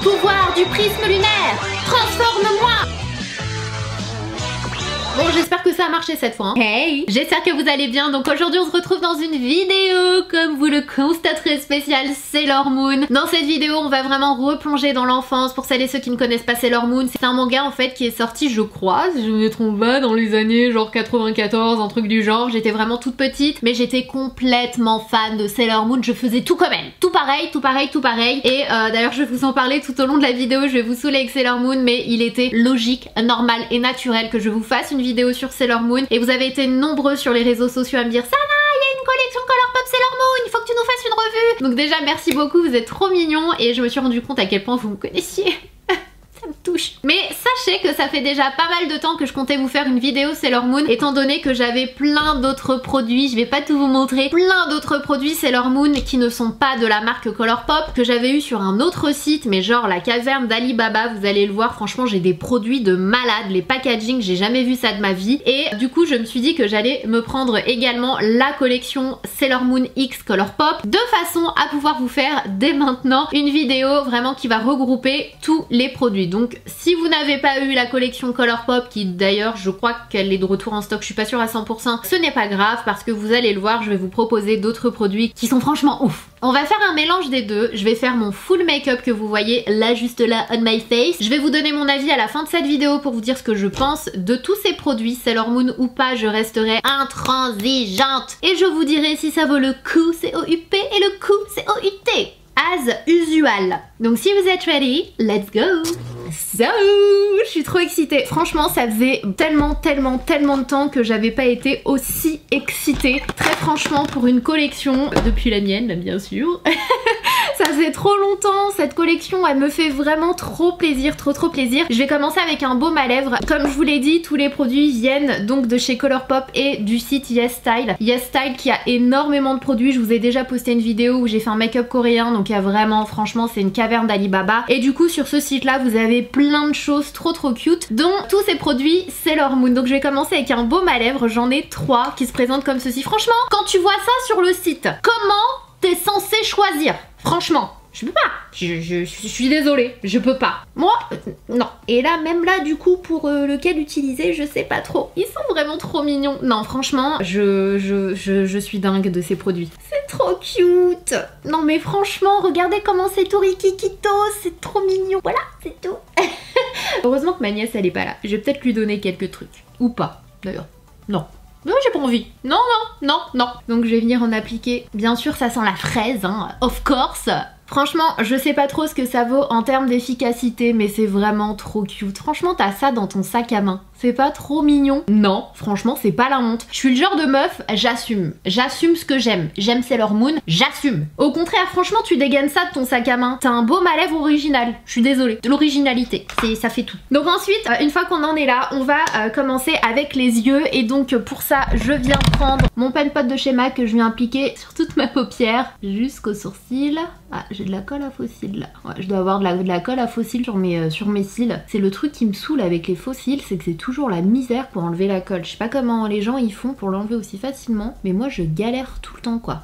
Pouvoir du prisme lunaire, transforme-moi. Bon, j'espère que ça a marché cette fois. Hein. Hey, j'espère que vous allez bien. Donc aujourd'hui, on se retrouve dans une vidéo, comme vous le constaterez, spéciale Sailor Moon. Dans cette vidéo, on va vraiment replonger dans l'enfance. Pour celles et ceux qui ne connaissent pas Sailor Moon, c'est un manga en fait qui est sorti, je crois, si je ne me trompe pas, dans les années genre 94, un truc du genre. J'étais vraiment toute petite, mais j'étais complètement fan de Sailor Moon. Je faisais tout comme elle. Tout pareil, tout pareil, tout pareil. Et d'ailleurs, je vais vous en parler tout au long de la vidéo. Je vais vous saouler avec Sailor Moon, mais il était logique, normal et naturel que je vous fasse une vidéo sur Sailor Moon, et vous avez été nombreux sur les réseaux sociaux à me dire Sana, il y a une collection Colourpop Sailor Moon, il faut que tu nous fasses une revue. Donc déjà merci beaucoup, vous êtes trop mignons et je me suis rendu compte à quel point vous me connaissiez. Ça me touche. Mais sachez que ça fait déjà pas mal de temps que je comptais vous faire une vidéo Sailor Moon, étant donné que j'avais plein d'autres produits, je vais pas tout vous montrer, plein d'autres produits Sailor Moon qui ne sont pas de la marque Colourpop, que j'avais eu sur un autre site, mais genre la caverne d'Alibaba, vous allez le voir, franchement j'ai des produits de malade, les packaging, j'ai jamais vu ça de ma vie, et du coup je me suis dit que j'allais me prendre également la collection Sailor Moon X Colourpop, de façon à pouvoir vous faire dès maintenant une vidéo vraiment qui va regrouper tous les produits. Donc si vous n'avez pas eu la collection Colourpop, qui d'ailleurs je crois qu'elle est de retour en stock, je suis pas sûre à 100%, ce n'est pas grave parce que vous allez le voir, je vais vous proposer d'autres produits qui sont franchement ouf. On va faire un mélange des deux, je vais faire mon full make-up que vous voyez là juste là on my face. Je vais vous donner mon avis à la fin de cette vidéo pour vous dire ce que je pense de tous ces produits, Sailor Moon ou pas, je resterai intransigeante. Et je vous dirai si ça vaut le coup, c'est O-U-P, et le coup, c'est O-U-T. As usual. Donc si vous êtes ready, let's go. So, je suis trop excitée. Franchement, ça faisait tellement de temps que j'avais pas été aussi excitée. Très franchement, pour une collection, depuis la mienne, bien sûr. Ça faisait trop longtemps, cette collection, elle me fait vraiment trop plaisir, trop plaisir. Je vais commencer avec un baume à lèvres. Comme je vous l'ai dit, tous les produits viennent donc de chez Colourpop et du site Yes Style. Yes Style qui a énormément de produits. Je vous ai déjà posté une vidéo où j'ai fait un make-up coréen, donc il y a vraiment, franchement, c'est une caverne d'Alibaba. Et du coup, sur ce site-là, vous avez plein de choses trop cute, dont tous ces produits Sailor Moon. Donc je vais commencer avec un baume à lèvres. J'en ai 3 qui se présentent comme ceci. Franchement, quand tu vois ça sur le site, comment t'es censé choisir? Franchement, je peux pas. Je suis désolée, je peux pas. Moi, non. Et là, même là, du coup, pour lequel utiliser, je sais pas trop. Ils sont vraiment trop mignons. Non, franchement, je suis dingue de ces produits. C'est trop cute. Non, mais franchement, regardez comment c'est tout rikikito. C'est trop mignon. Voilà, c'est tout. Heureusement que ma nièce, elle est pas là. Je vais peut-être lui donner quelques trucs. Ou pas, d'ailleurs. Non. Non, j'ai pas envie. Non. Donc je vais venir en appliquer. Bien sûr, ça sent la fraise, hein. Of course. Franchement, je sais pas trop ce que ça vaut en termes d'efficacité, mais c'est vraiment trop cute. Franchement, t'as ça dans ton sac à main. C'est pas trop mignon? Non, franchement, c'est pas la honte. Je suis le genre de meuf, j'assume. J'assume ce que j'aime. J'aime Sailor Moon, j'assume. Au contraire, franchement, tu dégaines ça de ton sac à main. T'as un baume à lèvres original. Je suis désolée. L'originalité, ça fait tout. Donc ensuite, une fois qu'on en est là, on va commencer avec les yeux. Et donc pour ça, je viens prendre mon pen pot de chez MAC que je viens appliquer sur toute ma paupière jusqu'au sourcil. Ah, j'ai de la colle à faux cils là. Ouais, je dois avoir de la colle à faux cils sur mes cils. C'est le truc qui me saoule avec les faux cils, c'est que c'est toujours la misère pour enlever la colle. Je sais pas comment les gens y font pour l'enlever aussi facilement, mais moi je galère tout le temps quoi.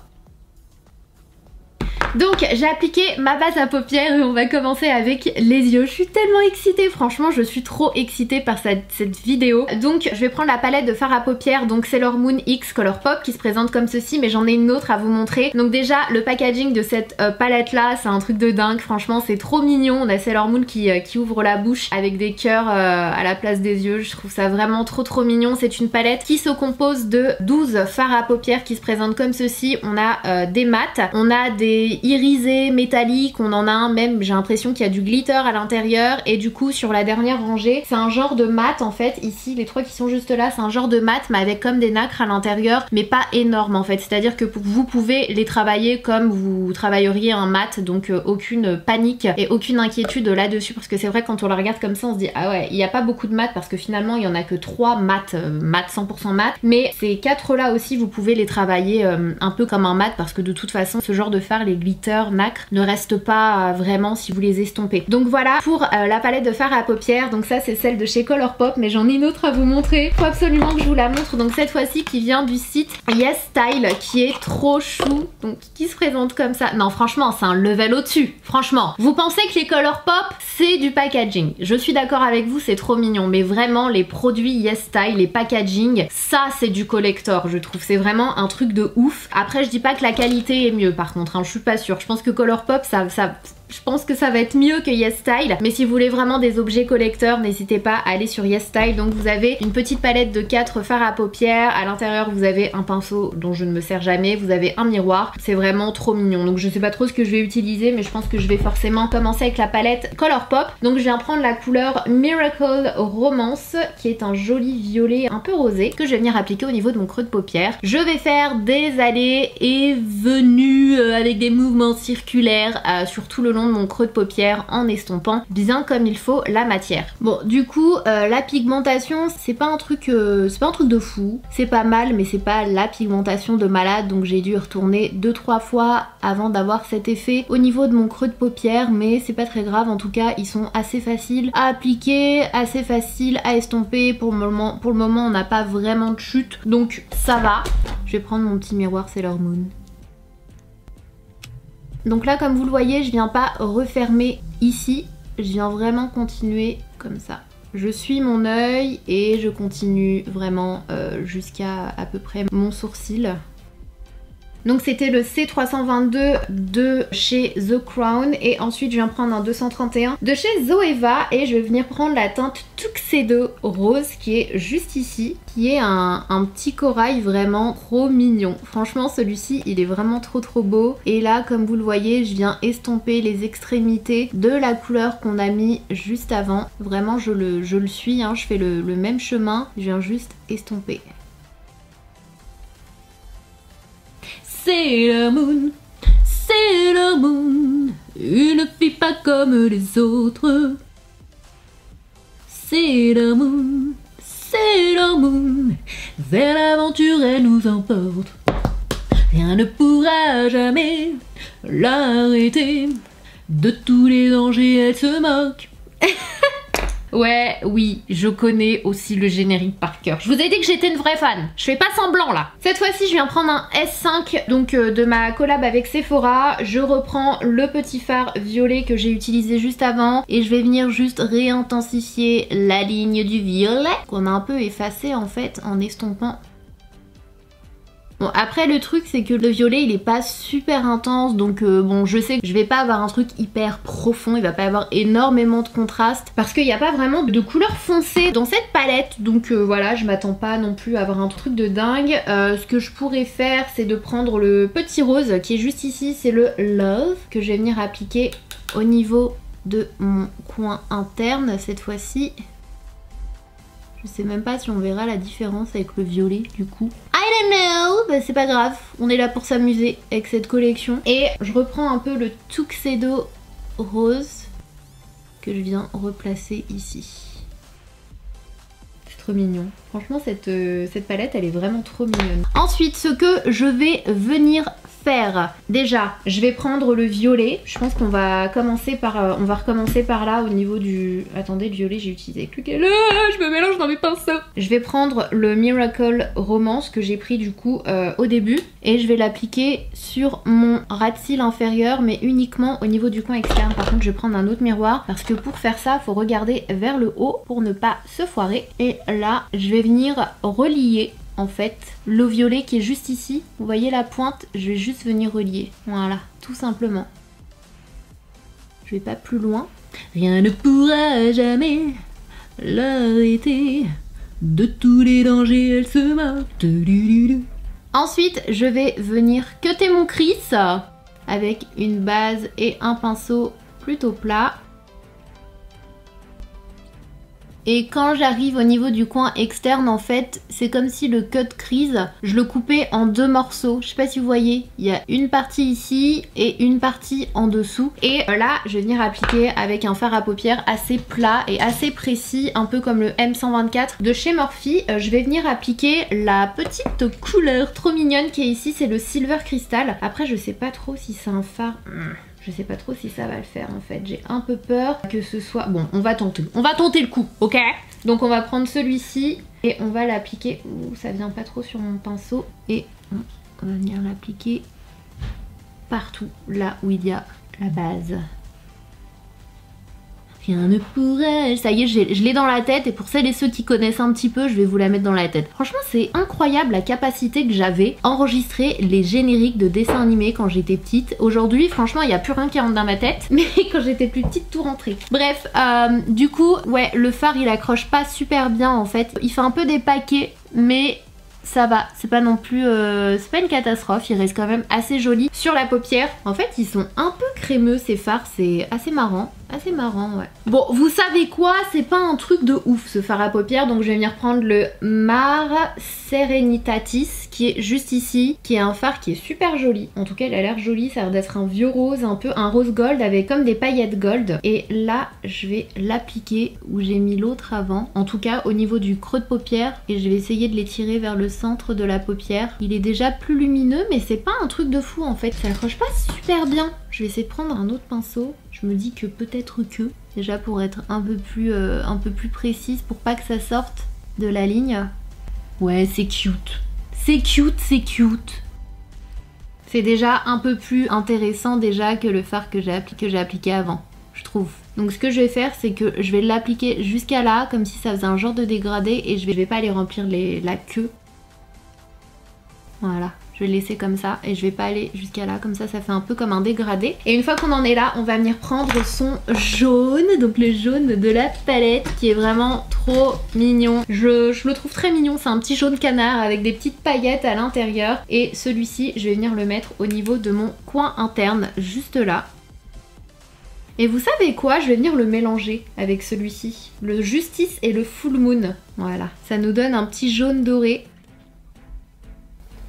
Donc j'ai appliqué ma base à paupières et on va commencer avec les yeux. Je suis tellement excitée, franchement je suis trop excitée par cette vidéo. Donc je vais prendre la palette de fard à paupières, donc Sailor Moon X Colourpop qui se présente comme ceci, mais j'en ai une autre à vous montrer. Donc déjà le packaging de cette palette là, c'est un truc de dingue, franchement c'est trop mignon. On a Sailor Moon qui ouvre la bouche avec des cœurs à la place des yeux, je trouve ça vraiment trop mignon. C'est une palette qui se compose de 12 fards à paupières qui se présentent comme ceci. On a des mats, on a des irisé, métallique, on en a un même, j'ai l'impression qu'il y a du glitter à l'intérieur, et du coup sur la dernière rangée, c'est un genre de mat en fait, ici les trois qui sont juste là, c'est un genre de mat mais avec comme des nacres à l'intérieur, mais pas énorme en fait, c'est-à-dire que vous pouvez les travailler comme vous travailleriez un mat, donc aucune panique et aucune inquiétude là-dessus, parce que c'est vrai quand on la regarde comme ça on se dit ah ouais, il n'y a pas beaucoup de mat parce que finalement il y en a que 3 mat 100% mat, mais ces 4 là aussi vous pouvez les travailler un peu comme un mat parce que de toute façon ce genre de fard, les glitters glitter nacre ne restent pas vraiment si vous les estompez. Donc voilà pour la palette de fard à paupières. Donc ça c'est celle de chez Colourpop, mais j'en ai une autre à vous montrer. Faut absolument que je vous la montre. Donc cette fois-ci qui vient du site Yes Style, qui est trop chou. Donc qui se présente comme ça. Non franchement c'est un level au-dessus. Franchement. Vous pensez que les Colourpop c'est du packaging. Je suis d'accord avec vous, c'est trop mignon. Mais vraiment les produits Yes Style, les packaging, ça c'est du collector je trouve. C'est vraiment un truc de ouf. Après je dis pas que la qualité est mieux par contre, hein, je suis pas sûre. Je pense que Colourpop je pense que ça va être mieux que Yes Style, mais si vous voulez vraiment des objets collecteurs, n'hésitez pas à aller sur Yes Style. Donc vous avez une petite palette de 4 fards à paupières, à l'intérieur vous avez un pinceau dont je ne me sers jamais, vous avez un miroir, c'est vraiment trop mignon. Donc je sais pas trop ce que je vais utiliser, mais je pense que je vais forcément commencer avec la palette Colourpop. Donc je viens prendre la couleur Miracle Romance, qui est un joli violet un peu rosé, que je vais venir appliquer au niveau de mon creux de paupière. Je vais faire des allées et venues avec des mouvements circulaires sur tout le long de mon creux de paupière en estompant bien comme il faut la matière. Bon du coup la pigmentation c'est pas un truc de fou, c'est pas mal mais c'est pas la pigmentation de malade, donc j'ai dû retourner 2-3 fois avant d'avoir cet effet au niveau de mon creux de paupière, mais c'est pas très grave. En tout cas ils sont assez faciles à appliquer, assez faciles à estomper. Pour le moment on n'a pas vraiment de chute donc ça va. Je vais prendre mon petit miroir Sailor Moon. Donc là comme vous le voyez je viens pas refermer ici, je viens vraiment continuer comme ça. Je suis mon œil et je continue vraiment jusqu'à à peu près mon sourcil. Donc c'était le C322 de chez The Crown et ensuite je viens prendre un 231 de chez Zoeva et je vais venir prendre la teinte Tuxedo Rose qui est juste ici, qui est un petit corail vraiment trop mignon. Franchement celui-ci il est vraiment trop beau et là comme vous le voyez je viens estomper les extrémités de la couleur qu'on a mis juste avant. Vraiment je le suis, hein, je fais le même chemin, je viens juste estomper. Sailor Moon, Sailor Moon, une fille pas comme les autres. Sailor Moon, Sailor Moon, vers l'aventure elle nous emporte. Rien ne pourra jamais l'arrêter, de tous les dangers elle se moque. Ouais, oui, je connais aussi le générique par cœur. Je vous ai dit que j'étais une vraie fan. Je fais pas semblant là. Cette fois-ci, je viens prendre un S5 donc de ma collab avec Sephora. Je reprends le petit fard violet que j'ai utilisé juste avant et je vais venir juste réintensifier la ligne du violet qu'on a un peu effacé en fait en estompant. Bon après le truc c'est que le violet il est pas super intense donc bon je sais que je vais pas avoir un truc hyper profond, il va pas y avoir énormément de contraste parce qu'il n'y a pas vraiment de couleur foncée dans cette palette donc voilà je m'attends pas non plus à avoir un truc de dingue. Ce que je pourrais faire c'est de prendre le petit rose qui est juste ici, c'est le Love que je vais venir appliquer au niveau de mon coin interne cette fois-ci. Je sais même pas si on verra la différence avec le violet du coup. I don't know, bah, c'est pas grave, on est là pour s'amuser avec cette collection. Et je reprends un peu le Tuxedo Rose que je viens replacer ici. C'est trop mignon. Franchement cette palette elle est vraiment trop mignonne. Ensuite ce que je vais venir faire, déjà je vais prendre le violet. Je pense qu'on va commencer par on va recommencer par là au niveau du... Attendez, le violet j'ai utilisé avec lequel je me mélange dans mes pinceaux. Je vais prendre le Miracle Romance que j'ai pris du coup au début et je vais l'appliquer sur mon ras de cils inférieur mais uniquement au niveau du coin externe. Par contre je vais prendre un autre miroir parce que pour faire ça faut regarder vers le haut pour ne pas se foirer. Et là je vais venir relier en fait le violet qui est juste ici. Vous voyez la pointe, je vais juste venir relier. Voilà, tout simplement. Je vais pas plus loin. Rien ne pourra jamais l'arrêter, de tous les dangers elle se moque. Ensuite je vais venir cutter mon crease avec une base et un pinceau plutôt plat. Et quand j'arrive au niveau du coin externe, en fait, c'est comme si le cut crease, je le coupais en 2 morceaux. Je sais pas si vous voyez, il y a une partie ici et une partie en dessous. Et là, je vais venir appliquer avec un fard à paupières assez plat et assez précis, un peu comme le M124 de chez Morphe. Je vais venir appliquer la petite couleur trop mignonne qui est ici, c'est le Silver Crystal. Après, je sais pas trop si c'est un fard... Je sais pas trop si ça va le faire en fait. J'ai un peu peur que ce soit... Bon, on va tenter. On va tenter le coup, ok? Donc on va prendre celui-ci et on va l'appliquer... Ouh, ça vient pas trop sur mon pinceau. Et on va venir l'appliquer partout, là où il y a la base. Rien ne pourrait... Ça y est, je l'ai dans la tête et pour celles et ceux qui connaissent un petit peu, je vais vous la mettre dans la tête. Franchement, c'est incroyable la capacité que j'avais à enregistrer les génériques de dessins animés quand j'étais petite. Aujourd'hui, franchement, il n'y a plus rien qui rentre dans ma tête, mais quand j'étais plus petite, tout rentrait. Bref, du coup, ouais, le fard, il accroche pas super bien en fait. Il fait un peu des paquets, mais... ça va, c'est pas non plus, c'est pas une catastrophe, il reste quand même assez joli sur la paupière. En fait, ils sont un peu crémeux ces fards, c'est assez marrant ouais. Bon, vous savez quoi, c'est pas un truc de ouf ce fard à paupières, donc je vais venir prendre le Mar Serenitatis qui est juste ici, qui est un fard qui est super joli. En tout cas, il a l'air joli, ça a l'air d'être un vieux rose, un peu un rose gold avec comme des paillettes gold. Et là, je vais l'appliquer où j'ai mis l'autre avant, en tout cas au niveau du creux de paupière, et je vais essayer de l'étirer vers le centre de la paupière. Il est déjà plus lumineux, mais c'est pas un truc de fou en fait, ça accroche pas super bien. Je vais essayer de prendre un autre pinceau. Je me dis que peut-être que, déjà pour être un peu plus précise, pour pas que ça sorte de la ligne. Ouais, c'est cute. C'est cute, c'est cute. C'est déjà un peu plus intéressant déjà que le fard que j'ai appliqué avant, je trouve. Donc ce que je vais faire, c'est que je vais l'appliquer jusqu'à là, comme si ça faisait un genre de dégradé, et je vais pas aller remplir la queue. Voilà. Je vais le laisser comme ça et je vais pas aller jusqu'à là, comme ça ça fait un peu comme un dégradé. Et une fois qu'on en est là, on va venir prendre son jaune, donc le jaune de la palette qui est vraiment trop mignon. Je le trouve très mignon, c'est un petit jaune canard avec des petites paillettes à l'intérieur. Et celui-ci, je vais venir le mettre au niveau de mon coin interne, juste là. Et vous savez quoi? Je vais venir le mélanger avec celui-ci, le Justice et le Full Moon. Voilà, ça nous donne un petit jaune doré.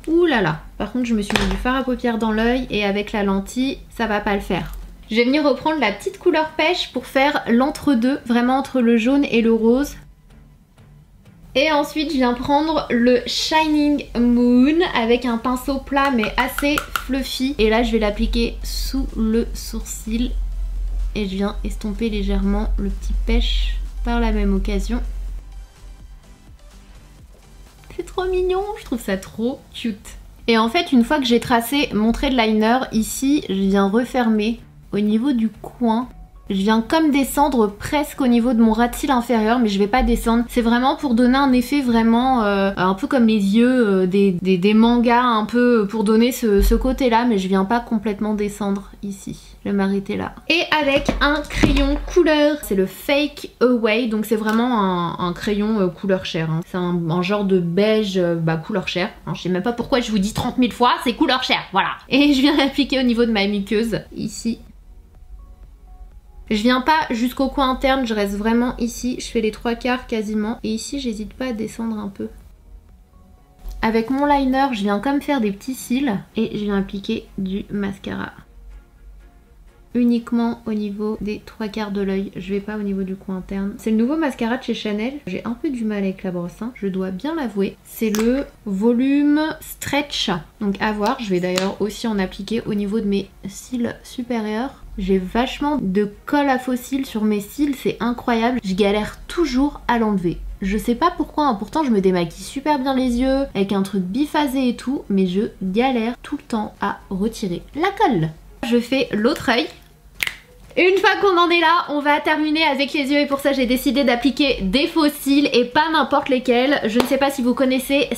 Ouh là là, par contre je me suis mis du fard à paupières dans l'œil et avec la lentille ça va pas le faire. Je vais venir reprendre la petite couleur pêche pour faire l'entre-deux, vraiment entre le jaune et le rose. Et ensuite je viens prendre le Shining Moon avec un pinceau plat mais assez fluffy. Et là je vais l'appliquer sous le sourcil et je viens estomper légèrement le petit pêche par la même occasion. C'est trop mignon, je trouve ça trop cute. Et en fait, une fois que j'ai tracé mon trait de liner, ici, je viens refermer au niveau du coin. Je viens comme descendre presque au niveau de mon ras de cils inférieur, mais je vais pas descendre. C'est vraiment pour donner un effet vraiment un peu comme les yeux des mangas, un peu pour donner ce côté-là, mais je viens pas complètement descendre ici. Je vais m'arrêter là. Et avec un crayon couleur, c'est le Fake Away, donc c'est vraiment un crayon couleur chair. Hein. C'est un genre de beige couleur chair. Hein, je sais même pas pourquoi je vous dis 30 000 fois, c'est couleur chair, voilà. Et je viens l'appliquer au niveau de ma muqueuse, ici. Je viens pas jusqu'au coin interne, je reste vraiment ici, je fais les 3/4 quasiment. Et ici, j'hésite pas à descendre un peu. Avec mon liner, je viens comme faire des petits cils et je viens appliquer du mascara. Uniquement au niveau des 3/4 de l'œil, je vais pas au niveau du coin interne. C'est le nouveau mascara de chez Chanel. J'ai un peu du mal avec la brosse, hein, je dois bien l'avouer. C'est le volume Stretch. Donc à voir, je vais d'ailleurs aussi en appliquer au niveau de mes cils supérieurs. J'ai vachement de colle à faux cils sur mes cils, c'est incroyable. Je galère toujours à l'enlever. Je sais pas pourquoi, hein, pourtant je me démaquille super bien les yeux, avec un truc biphasé et tout, mais je galère tout le temps à retirer la colle. Je fais l'autre œil. Une fois qu'on en est là, on va terminer avec les yeux et pour ça j'ai décidé d'appliquer des faux cils et pas n'importe lesquels. Je ne sais pas si vous connaissez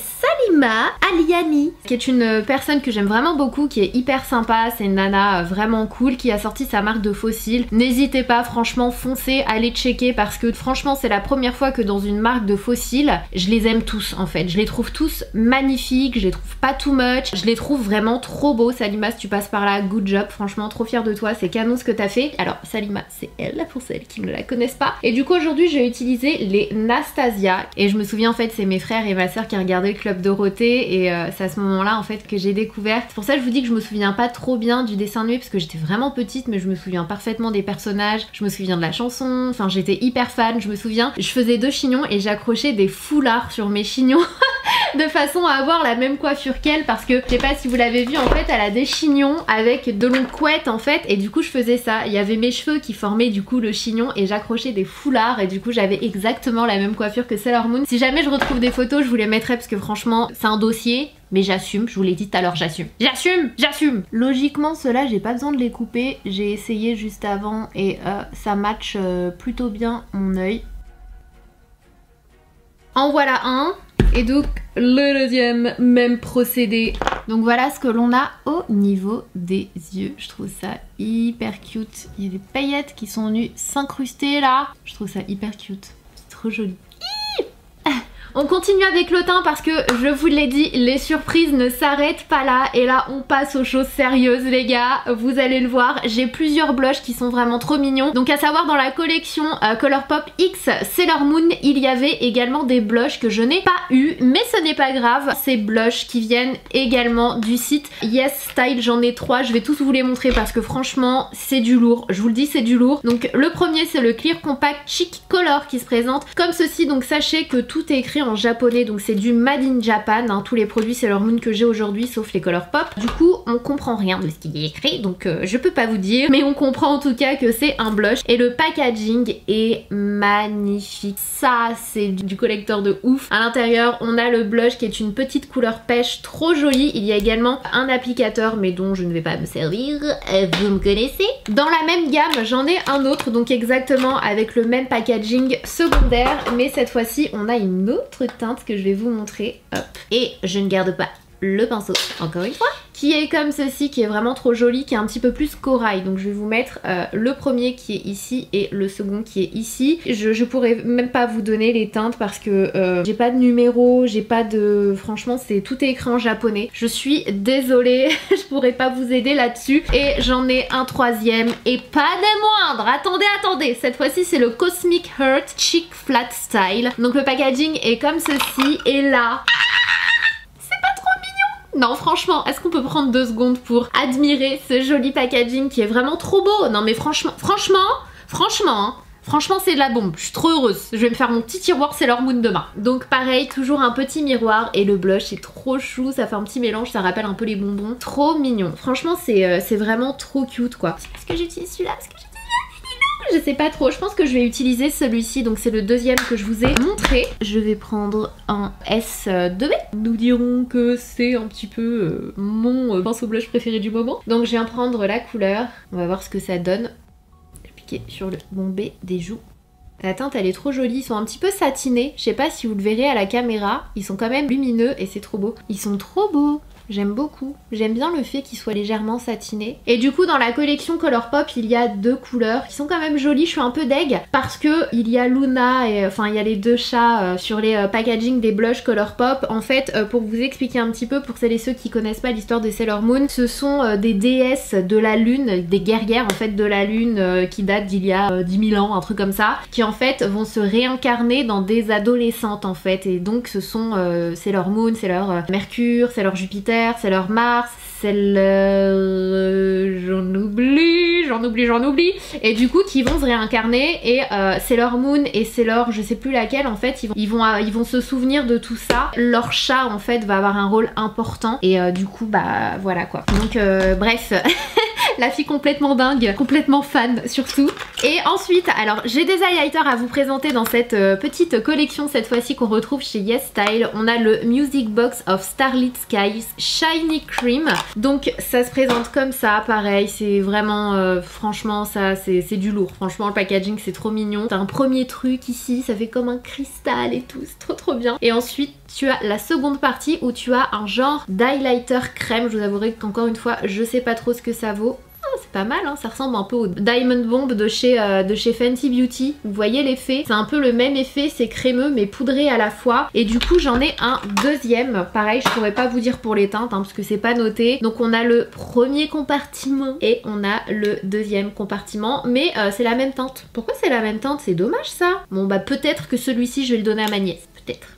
Salima Aliani, qui est une personne que j'aime vraiment beaucoup, qui est hyper sympa, c'est une nana vraiment cool, qui a sorti sa marque de fossiles. N'hésitez pas, franchement, foncez, allez checker, parce que franchement c'est la première fois que dans une marque de fossiles, je les aime tous en fait. Je les trouve tous magnifiques, je les trouve pas too much, je les trouve vraiment trop beaux. Salima, si tu passes par là, good job, franchement trop fière de toi, c'est canon ce que t'as fait. Alors Salima, c'est elle, pour celles qui ne la connaissent pas. Et du coup aujourd'hui j'ai utilisé les Nastasia, et je me souviens en fait c'est mes frères et ma soeur qui regardaient le Club Dorothée, et c'est à ce moment là en fait que j'ai découvert. C'est pour ça que je vous dis que je me souviens pas trop bien du dessin animé, parce que j'étais vraiment petite, mais je me souviens parfaitement des personnages, je me souviens de la chanson, enfin j'étais hyper fan. Je me souviens, je faisais 2 chignons et j'accrochais des foulards sur mes chignons de façon à avoir la même coiffure qu'elle, parce que je sais pas si vous l'avez vu, en fait elle a des chignons avec de longues couettes en fait, et du coup je faisais ça. Il y avait mes cheveux qui formaient du coup le chignon et j'accrochais des foulards, et du coup j'avais exactement la même coiffure que Sailor Moon. Si jamais je retrouve des photos, je vous les mettrai, parce que franchement c'est un dossier. Mais j'assume, je vous l'ai dit tout à l'heure, j'assume. J'assume. Logiquement, ceux-là, j'ai pas besoin de les couper. J'ai essayé juste avant et ça match plutôt bien mon œil. En voilà un. Et donc, le deuxième, même procédé. Donc voilà ce que l'on a au niveau des yeux. Je trouve ça hyper cute. Il y a des paillettes qui sont venues s'incruster là. Je trouve ça hyper cute. C'est trop joli. On continue avec le teint, parce que je vous l'ai dit, les surprises ne s'arrêtent pas là. Et là on passe aux choses sérieuses les gars, vous allez le voir. J'ai plusieurs blushs qui sont vraiment trop mignons. Donc à savoir, dans la collection Colourpop X Sailor Moon, il y avait également des blushs que je n'ai pas eu, mais ce n'est pas grave. Ces blushs qui viennent également du site Yes Style, j'en ai 3, je vais tous vous les montrer parce que franchement c'est du lourd, je vous le dis, c'est du lourd. Donc le premier c'est le Clear Compact Chic Color qui se présente comme ceci. Donc sachez que tout est écrit en japonais, donc c'est du Made in Japan, hein, tous les produits Sailor Moon que j'ai aujourd'hui sauf les Colourpop. Du coup on comprend rien de ce qui est écrit, donc je peux pas vous dire, mais on comprend en tout cas que c'est un blush. Et le packaging est magnifique, ça c'est du collector de ouf. À l'intérieur on a le blush qui est une petite couleur pêche trop jolie. Il y a également un applicateur mais dont je ne vais pas me servir, vous me connaissez. Dans la même gamme j'en ai un autre, donc exactement avec le même packaging secondaire, mais cette fois-ci on a une autre teinte que je vais vous montrer. Hop. Et je ne garde pas le pinceau, encore une fois, qui est comme ceci, qui est vraiment trop joli, qui est un petit peu plus corail. Donc je vais vous mettre le premier qui est ici et le second qui est ici. Je pourrais même pas vous donner les teintes parce que j'ai pas de numéro, j'ai pas de... Franchement c'est tout est écrit en japonais. Je suis désolée, je pourrais pas vous aider là-dessus. Et j'en ai un troisième et pas des moindres. Attendez, cette fois-ci c'est le Cosmic Heart Chic Flat Style. Donc le packaging est comme ceci et là... Non franchement, est-ce qu'on peut prendre 2 secondes pour admirer ce joli packaging qui est vraiment trop beau? Non mais franchement c'est de la bombe, je suis trop heureuse. Je vais me faire mon petit tiroir Sailor Moon demain. Donc pareil, toujours un petit miroir et le blush est trop chou, ça fait un petit mélange, ça rappelle un peu les bonbons. Trop mignon, franchement c'est vraiment trop cute quoi. Est-ce que j'utilise celui-là? Je sais pas trop, je pense que je vais utiliser celui-ci, donc c'est le deuxième que je vous ai montré. Je vais prendre un S2B. Nous dirons que c'est un petit peu mon pinceau blush préféré du moment. Donc je viens prendre la couleur, on va voir ce que ça donne. Je vais piquer sur le bombé des joues. La teinte elle est trop jolie, ils sont un petit peu satinés. Je sais pas si vous le verrez à la caméra, ils sont quand même lumineux et c'est trop beau. Ils sont trop beaux. J'aime beaucoup, j'aime bien le fait qu'il soit légèrement satiné. Et du coup dans la collection Colourpop il y a 2 couleurs qui sont quand même jolies. Je suis un peu deg parce que il y a Luna et enfin il y a les 2 chats sur les packaging des blushs Colourpop. En fait pour vous expliquer un petit peu, pour celles et ceux qui connaissent pas l'histoire de Sailor Moon, ce sont des déesses de la lune, des guerrières en fait de la lune qui datent d'il y a 10 000 ans, un truc comme ça, qui en fait vont se réincarner dans des adolescentes en fait. Et donc ce sont Sailor Moon, Sailor Mercure, Sailor Jupiter, c'est leur Mars, c'est le... j'en oublie. Et du coup qui vont se réincarner et Sailor Moon et Sailor je sais plus laquelle en fait, ils vont se souvenir de tout ça. Leur chat en fait va avoir un rôle important et du coup bah voilà quoi. Donc bref... La fille complètement dingue, complètement fan surtout. Et ensuite, alors j'ai des highlighters à vous présenter dans cette petite collection cette fois-ci qu'on retrouve chez Yes Style. On a le Music Box of Starlit Skies Shiny Cream. Donc ça se présente comme ça, pareil, c'est vraiment, franchement ça c'est du lourd. Franchement le packaging c'est trop mignon. T'as un premier truc ici, ça fait comme un cristal et tout, c'est trop bien. Et ensuite tu as la seconde partie où tu as un genre d'highlighter crème. Je vous avouerai qu'encore une fois je sais pas trop ce que ça vaut. C'est pas mal, hein, ça ressemble un peu au Diamond Bomb de chez Fenty Beauty. Vous voyez l'effet? C'est un peu le même effet, c'est crémeux mais poudré à la fois. Et du coup j'en ai un deuxième. Pareil, je pourrais pas vous dire pour les teintes hein, parce que c'est pas noté. Donc on a le premier compartiment et on a le deuxième compartiment. Mais c'est la même teinte. Pourquoi c'est la même teinte? C'est dommage ça. Bon bah peut-être que celui-ci je vais le donner à ma nièce. Peut-être.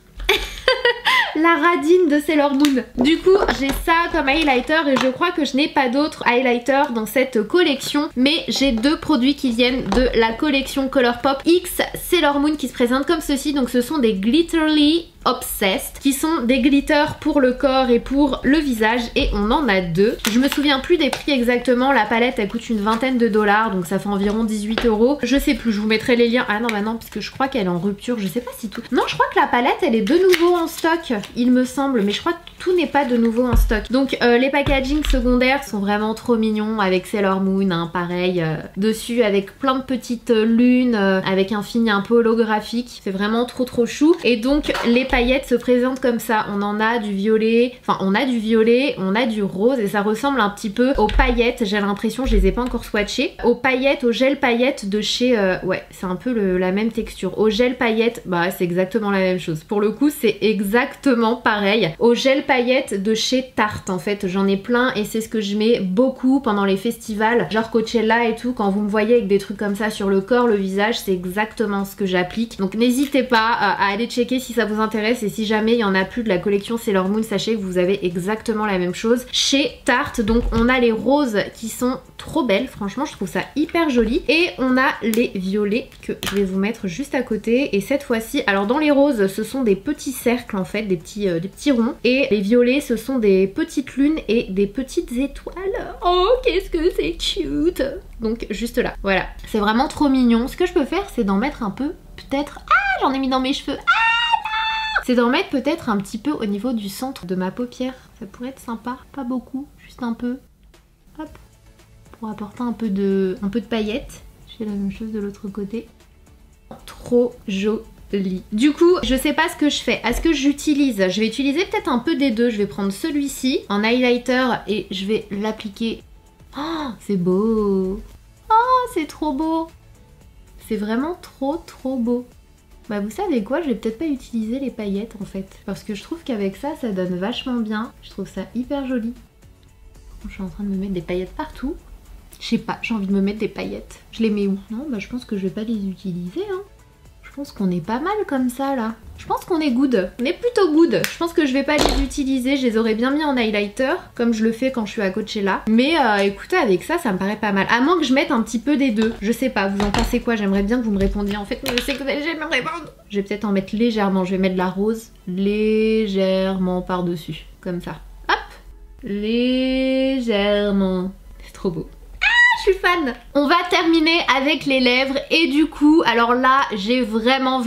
La radine de Sailor Moon. Du coup j'ai ça comme highlighter et je crois que je n'ai pas d'autres highlighters dans cette collection, mais j'ai deux produits qui viennent de la collection Colourpop X Sailor Moon qui se présentent comme ceci. Donc ce sont des Glitterly Obsessed qui sont des glitters pour le corps et pour le visage et on en a deux. Je me souviens plus des prix exactement, la palette elle coûte une vingtaine de dollars donc ça fait environ 18 €. Je sais plus, je vous mettrai les liens. Ah non bah non parce que je crois qu'elle est en rupture, je sais pas si tout... Non je crois que la palette elle est de nouveau en stock il me semble, mais je crois que tout n'est pas de nouveau en stock. Donc les packaging secondaires sont vraiment trop mignons avec Sailor Moon, hein, pareil dessus avec plein de petites lunes, avec un fini un peu holographique, c'est vraiment trop chou. Et donc les paillettes se présentent comme ça, on en a du violet, enfin on a du violet, on a du rose et ça ressemble un petit peu aux paillettes, j'ai l'impression, je les ai pas encore swatchées, aux paillettes, au gel paillettes de chez, ouais c'est un peu la même texture, au gel paillettes, bah c'est exactement la même chose, pour le coup c'est exactement pareil, au gel paillettes de chez Tarte en fait, j'en ai plein et c'est ce que je mets beaucoup pendant les festivals, genre Coachella et tout, quand vous me voyez avec des trucs comme ça sur le corps, le visage, c'est exactement ce que j'applique, donc n'hésitez pas à aller checker si ça vous intéresse. Et si jamais il y en a plus de la collection Sailor Moon, sachez que vous avez exactement la même chose chez Tarte. Donc on a les roses qui sont trop belles, franchement je trouve ça hyper joli. Et on a les violets que je vais vous mettre juste à côté. Et cette fois-ci, alors dans les roses ce sont des petits cercles en fait, des petits ronds. Et les violets ce sont des petites lunes et des petites étoiles. Oh qu'est-ce que c'est cute! Donc juste là, voilà. C'est vraiment trop mignon. Ce que je peux faire c'est d'en mettre un peu, peut-être... Ah j'en ai mis dans mes cheveux. C'est d'en mettre peut-être un petit peu au niveau du centre de ma paupière. Ça pourrait être sympa, pas beaucoup, juste un peu. Hop, pour apporter un peu de paillettes. Je fais la même chose de l'autre côté. Trop joli. Du coup, je sais pas ce que je fais. Est-ce que j'utilise? Je vais utiliser peut-être un peu des deux. Je vais prendre celui-ci en highlighter et je vais l'appliquer. Oh, c'est beau. Oh, c'est trop beau. C'est vraiment trop beau. Bah vous savez quoi, je vais peut-être pas utiliser les paillettes en fait. Parce que je trouve qu'avec ça, ça donne vachement bien. Je trouve ça hyper joli. Je suis en train de me mettre des paillettes partout. Je sais pas, j'ai envie de me mettre des paillettes. Je les mets où? Non, bah je pense que je vais pas les utiliser hein. Je pense qu'on est pas mal comme ça là. Je pense qu'on est good. On est plutôt good. Je pense que je vais pas les utiliser. Je les aurais bien mis en highlighter comme je le fais quand je suis à Coachella. Mais écoutez, avec ça, ça me paraît pas mal. À moins que je mette un petit peu des deux. Je sais pas, vous en pensez quoi? J'aimerais bien que vous me répondiez. En fait, mais je sais que vous allez jamais me répondre. Je vais peut-être en mettre légèrement. Je vais mettre de la rose légèrement par-dessus. Comme ça. Hop! Légèrement. C'est trop beau. Je suis fan. On va terminer avec les lèvres et du coup, alors là, j'ai vraiment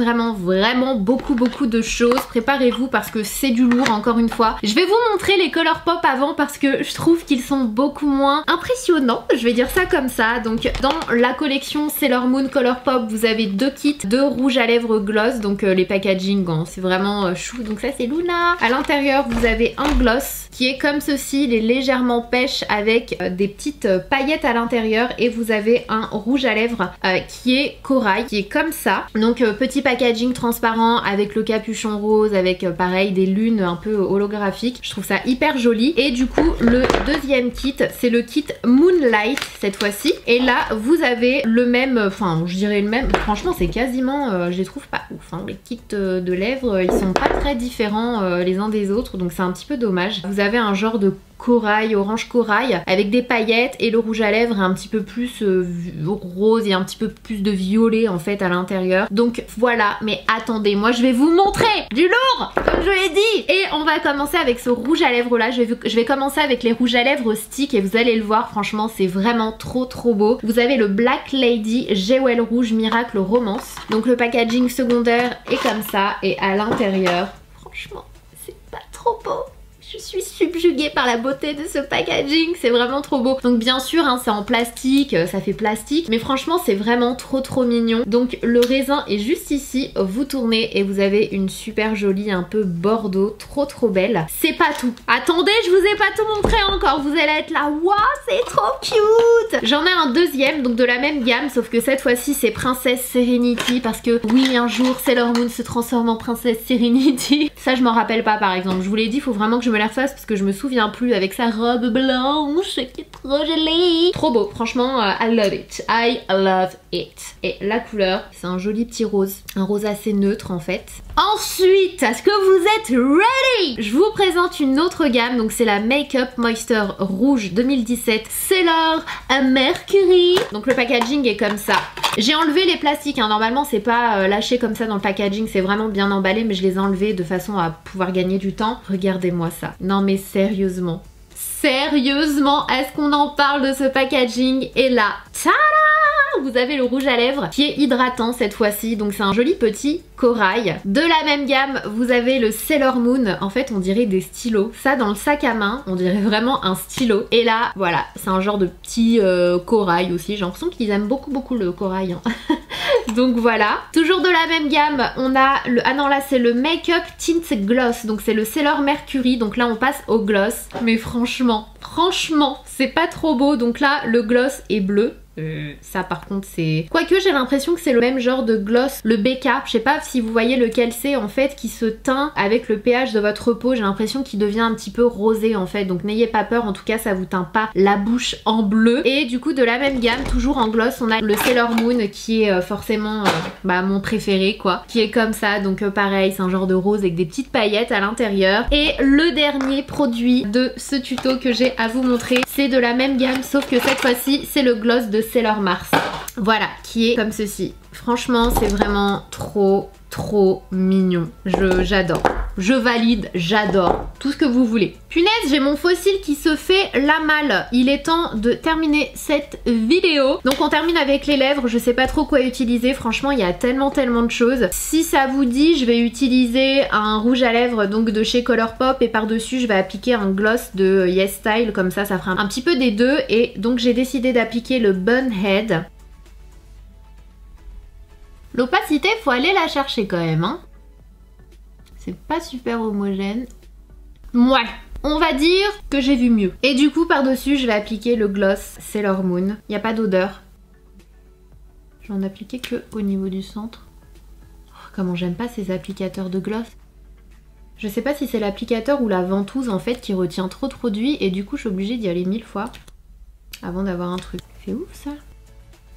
beaucoup de choses. Préparez-vous parce que c'est du lourd encore une fois. Je vais vous montrer les Colourpop avant parce que je trouve qu'ils sont beaucoup moins impressionnants. Je vais dire ça comme ça. Donc dans la collection Sailor Moon Colourpop, vous avez deux kits de rouge à lèvres gloss. Donc les packaging, hein, c'est vraiment chou. Donc ça c'est Luna. À l'intérieur, vous avez un gloss qui est comme ceci. Il est légèrement pêche avec des petites paillettes à l'intérieur. Et vous avez un rouge à lèvres qui est corail, qui est comme ça. Donc petit packaging transparent avec le capuchon rose, avec pareil des lunes un peu holographiques. Je trouve ça hyper joli. Et du coup le deuxième kit, c'est le kit Moonlight cette fois-ci. Et là vous avez le même, enfin je dirais le même. Franchement c'est quasiment, je les trouve pas ouf hein. Les kits de lèvres ils sont pas très différents les uns des autres. Donc c'est un petit peu dommage. Vous avez un genre de corail, orange corail, avec des paillettes, et le rouge à lèvres est un petit peu plus rose et un petit peu plus de violet en fait à l'intérieur. Donc voilà, mais attendez, moi je vais vous montrer du lourd, comme je l'ai dit. Et on va commencer avec ce rouge à lèvres là. Je vais commencer avec les rouges à lèvres stick et vous allez le voir, franchement c'est vraiment trop beau. Vous avez le Black Lady Jewel Rouge Miracle Romance. Donc le packaging secondaire est comme ça, et à l'intérieur, franchement c'est pas trop beau. Je suis subjuguée par la beauté de ce packaging, c'est vraiment trop beau. Donc bien sûr hein, c'est en plastique, ça fait plastique, mais franchement c'est vraiment trop mignon. Donc le raisin est juste ici, vous tournez et vous avez une super jolie un peu bordeaux, trop belle. C'est pas tout, attendez, je vous ai pas tout montré encore, vous allez être là, waouh c'est trop cute. J'en ai un deuxième, donc de la même gamme, sauf que cette fois-ci c'est Princesse Serenity, parce que oui un jour Sailor Moon se transforme en Princesse Serenity. Ça je m'en rappelle pas par exemple, je vous l'ai dit, il faut vraiment que je me la refasse parce que je me souviens plus, avec sa robe blanche qui est trop jolie. Trop beau, franchement I love it, I love it. Et la couleur, c'est un joli petit rose, un rose assez neutre en fait. Ensuite, est-ce que vous êtes ready? Je vous présente une autre gamme, donc c'est la Make-up Moisture Rouge 2017 Sailor Mercury. Donc le packaging est comme ça. J'ai enlevé les plastiques, hein. Normalement c'est pas lâché comme ça dans le packaging, c'est vraiment bien emballé, mais je les ai enlevés de façon à pouvoir gagner du temps. Regardez-moi ça. Non mais sérieusement, est-ce qu'on en parle de ce packaging? Et là, tada! Vous avez le rouge à lèvres qui est hydratant cette fois-ci, donc c'est un joli petit corail. De la même gamme, vous avez le Sailor Moon. En fait, on dirait des stylos. Ça, dans le sac à main, on dirait vraiment un stylo. Et là, voilà, c'est un genre de petit corail aussi. J'ai l'impression qu'ils aiment beaucoup le corail. Hein. Donc voilà. Toujours de la même gamme, on a le... Ah non, là, c'est le Make-up Tint Gloss. Donc c'est le Sailor Mercury. Donc là, on passe au gloss. Mais franchement, c'est pas trop beau. Donc là, le gloss est bleu. Ça par contre c'est... Quoique j'ai l'impression que c'est le même genre de gloss, le BK, je sais pas si vous voyez lequel c'est en fait, qui se teint avec le pH de votre peau. J'ai l'impression qu'il devient un petit peu rosé en fait, donc n'ayez pas peur, en tout cas ça vous teint pas la bouche en bleu. Et du coup de la même gamme, toujours en gloss, on a le Sailor Moon qui est forcément mon préféré quoi, qui est comme ça, donc pareil c'est un genre de rose avec des petites paillettes à l'intérieur. Et le dernier produit de ce tuto que j'ai à vous montrer, c'est de la même gamme, sauf que cette fois-ci c'est le gloss de Sailor Mars. Voilà, qui est comme ceci. Franchement, c'est vraiment trop mignon. J'adore. Je valide, j'adore. Tout ce que vous voulez. Punaise, j'ai mon fossile qui se fait la malle. Il est temps de terminer cette vidéo. Donc on termine avec les lèvres. Je sais pas trop quoi utiliser. Franchement, il y a tellement de choses. Si ça vous dit, je vais utiliser un rouge à lèvres donc de chez Colourpop, et par-dessus, je vais appliquer un gloss de Yes Style. Comme ça fera un petit peu des deux. Et donc j'ai décidé d'appliquer le Bunhead. L'opacité, faut aller la chercher quand même, hein. C'est pas super homogène. Ouais, on va dire que j'ai vu mieux. Et du coup, par-dessus, je vais appliquer le gloss Sailor Moon. Il n'y a pas d'odeur. Je vais en appliquer que au niveau du centre. Oh, comment j'aime pas ces applicateurs de gloss. Je sais pas si c'est l'applicateur ou la ventouse en fait qui retient trop de produits, et du coup, je suis obligée d'y aller 1000 fois avant d'avoir un truc. C'est ouf ça.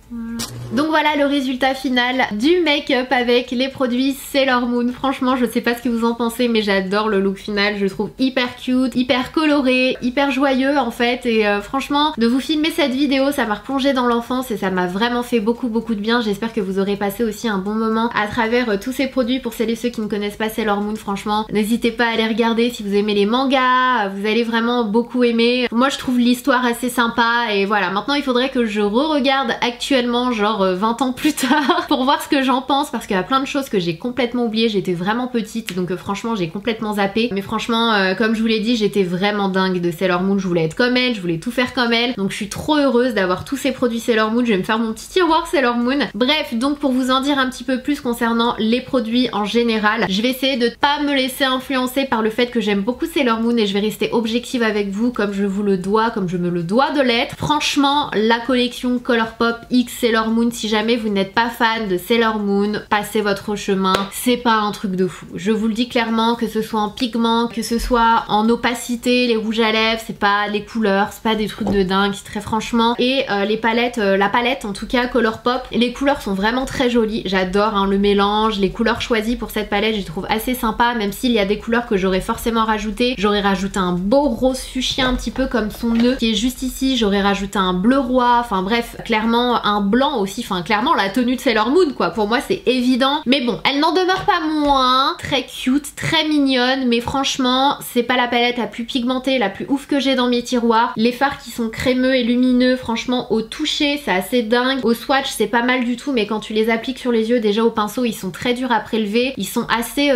Voilà. Donc voilà le résultat final du make-up avec les produits Sailor Moon. Franchement je sais pas ce que vous en pensez, mais j'adore le look final, je le trouve hyper cute, hyper coloré, hyper joyeux en fait. Et franchement de vous filmer cette vidéo, ça m'a replongé dans l'enfance et ça m'a vraiment fait beaucoup de bien. J'espère que vous aurez passé aussi un bon moment à travers tous ces produits. Pour celles et ceux qui ne connaissent pas Sailor Moon, franchement n'hésitez pas à aller regarder. Si vous aimez les mangas, vous allez vraiment beaucoup aimer. Moi je trouve l'histoire assez sympa, et voilà, maintenant il faudrait que je re-regarde actuellement genre 20 ans plus tard pour voir ce que j'en pense, parce qu'il y a plein de choses que j'ai complètement oubliées. J'étais vraiment petite, donc franchement j'ai complètement zappé, mais franchement comme je vous l'ai dit, j'étais vraiment dingue de Sailor Moon. Je voulais être comme elle, je voulais tout faire comme elle, donc je suis trop heureuse d'avoir tous ces produits Sailor Moon. Je vais me faire mon petit tiroir Sailor Moon. Bref, donc pour vous en dire un petit peu plus concernant les produits en général, je vais essayer de pas me laisser influencer par le fait que j'aime beaucoup Sailor Moon, et je vais rester objective avec vous comme je vous le dois, comme je me le dois de l'être. Franchement la collection Colourpop X magnifique Sailor Moon. Si jamais vous n'êtes pas fan de Sailor Moon, passez votre chemin, c'est pas un truc de fou. Je vous le dis clairement, que ce soit en pigment, que ce soit en opacité, les rouges à lèvres, c'est pas les couleurs, c'est pas des trucs de dingue, très franchement. Et les palettes, la palette en tout cas Colourpop, les couleurs sont vraiment très jolies. J'adore hein, le mélange, les couleurs choisies pour cette palette, je les trouve assez sympa, même s'il y a des couleurs que j'aurais forcément rajoutées. J'aurais rajouté un beau rose fuchsia un petit peu comme son nœud qui est juste ici, j'aurais rajouté un bleu roi, enfin bref, clairement un blanc aussi, enfin clairement la tenue de Sailor Moon quoi, pour moi c'est évident. Mais bon, elle n'en demeure pas moins très cute, très mignonne, mais franchement c'est pas la palette la plus pigmentée, la plus ouf que j'ai dans mes tiroirs. Les fards qui sont crémeux et lumineux, franchement au toucher c'est assez dingue, au swatch c'est pas mal du tout, mais quand tu les appliques sur les yeux, déjà au pinceau ils sont très durs à prélever, ils sont assez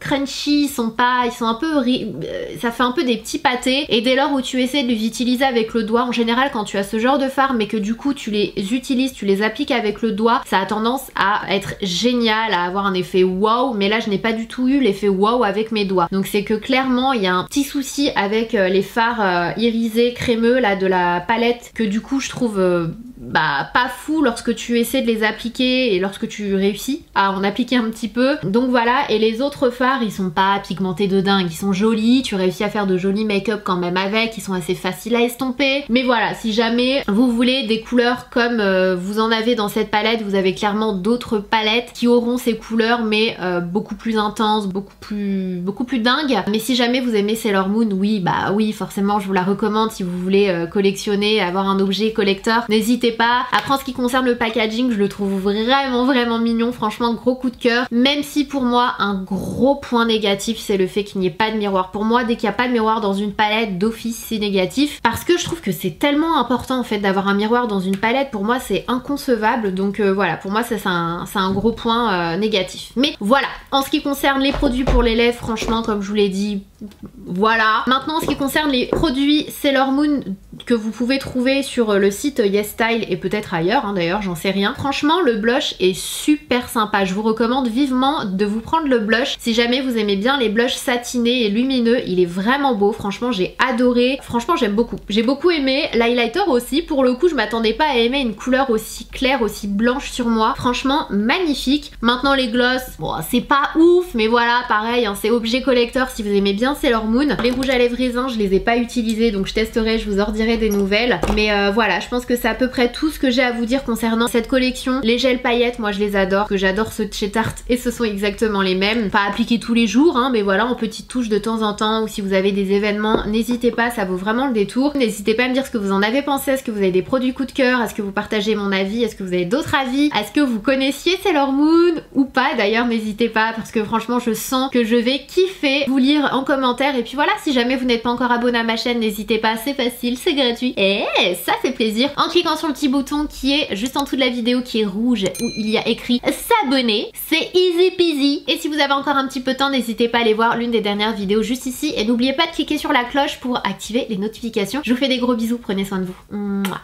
crunchy, ils sont un peu ça fait un peu des petits pâtés, et dès lors où tu essaies de les utiliser avec le doigt, en général quand tu as ce genre de fard mais que du coup tu les utilises, tu les appliques avec le doigt, ça a tendance à être génial, à avoir un effet waouh, mais là je n'ai pas du tout eu l'effet waouh avec mes doigts. Donc c'est que clairement il y a un petit souci avec les fards irisés crémeux là de la palette, que du coup je trouve pas fou lorsque tu essaies de les appliquer et lorsque tu réussis à en appliquer un petit peu. Donc voilà, et les autres fards ils sont pas pigmentés de dingue, ils sont jolis, tu réussis à faire de jolis make-up quand même avec, ils sont assez faciles à estomper. Mais voilà, si jamais vous voulez des couleurs comme vous en avez dans cette palette, vous avez clairement d'autres palettes qui auront ces couleurs mais beaucoup plus intenses, beaucoup plus dingues. Mais si jamais vous aimez Sailor Moon, oui forcément je vous la recommande si vous voulez collectionner, avoir un objet collector, n'hésitez pas. Après en ce qui concerne le packaging, je le trouve vraiment mignon, franchement gros coup de cœur, même si pour moi un gros point négatif c'est le fait qu'il n'y ait pas de miroir. Pour moi dès qu'il n'y a pas de miroir dans une palette d'office c'est négatif, parce que je trouve que c'est tellement important en fait d'avoir un miroir dans une palette, pour moi c'est inconcevable, donc voilà, pour moi ça c'est un gros point négatif. Mais voilà, en ce qui concerne les produits pour les lèvres, franchement comme je vous l'ai dit, voilà. Maintenant en ce qui concerne les produits Sailor Moon que vous pouvez trouver sur le site YesStyle et peut-être ailleurs hein, d'ailleurs, j'en sais rien. Franchement le blush est super sympa, je vous recommande vivement de vous prendre le blush si jamais vous aimez bien les blushs satinés et lumineux, il est vraiment beau, franchement j'ai adoré, franchement j'aime beaucoup. J'ai beaucoup aimé l'highlighter aussi, pour le coup je m'attendais pas à aimer une couleur aussi claire, aussi blanche sur moi, franchement magnifique. Maintenant les gloss, bon c'est pas ouf mais voilà pareil hein, c'est objet collector si vous aimez bien Sailor Moon. Les rouges à lèvres raisins je les ai pas utilisés donc je testerai, je vous en redirai des nouvelles, mais voilà, je pense que c'est à peu près tout ce que j'ai à vous dire concernant cette collection. Les gels paillettes, moi je les adore, que j'adore ceux de chez Tarte et ce sont exactement les mêmes, pas appliqués tous les jours hein, mais voilà en petites touches de temps en temps, ou si vous avez des événements, n'hésitez pas, ça vaut vraiment le détour. N'hésitez pas à me dire ce que vous en avez pensé, est-ce que vous avez des produits coup de cœur, est-ce que vous partagez mon avis, est-ce que vous avez d'autres avis, est-ce que vous connaissiez Sailor Moon ou pas, d'ailleurs n'hésitez pas parce que franchement je sens que je vais kiffer vous lire en commentaire. Et puis voilà, si jamais vous n'êtes pas encore abonné à ma chaîne, n'hésitez pas, c'est facile, c'est gratuit et ça fait plaisir en cliquant sur le petit bouton qui est juste en dessous de la vidéo qui est rouge où il y a écrit s'abonner, c'est easy peasy. Et si vous avez encore un petit peu de temps, n'hésitez pas à aller voir l'une des dernières vidéos juste ici et n'oubliez pas de cliquer sur la cloche pour activer les notifications. Je vous fais des gros bisous, prenez soin de vous. Mouah.